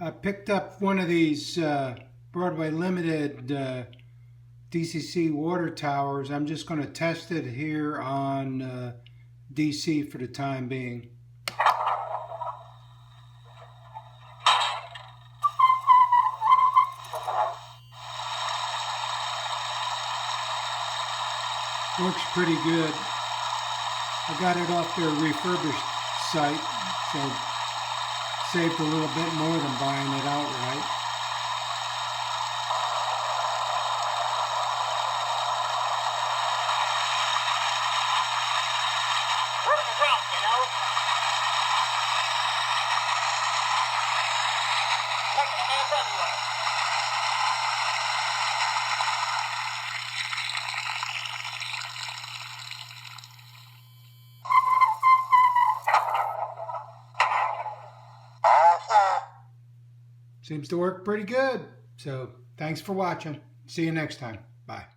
I picked up one of these Broadway Limited DCC water towers. I'm just going to test it here on DC for the time being. Works pretty good. I got it off their refurbished site, so saved a little bit more than buying it outright. Where's the drop, you know? Making a mess everywhere. Seems to work pretty good. So thanks for watching. See you next time. Bye.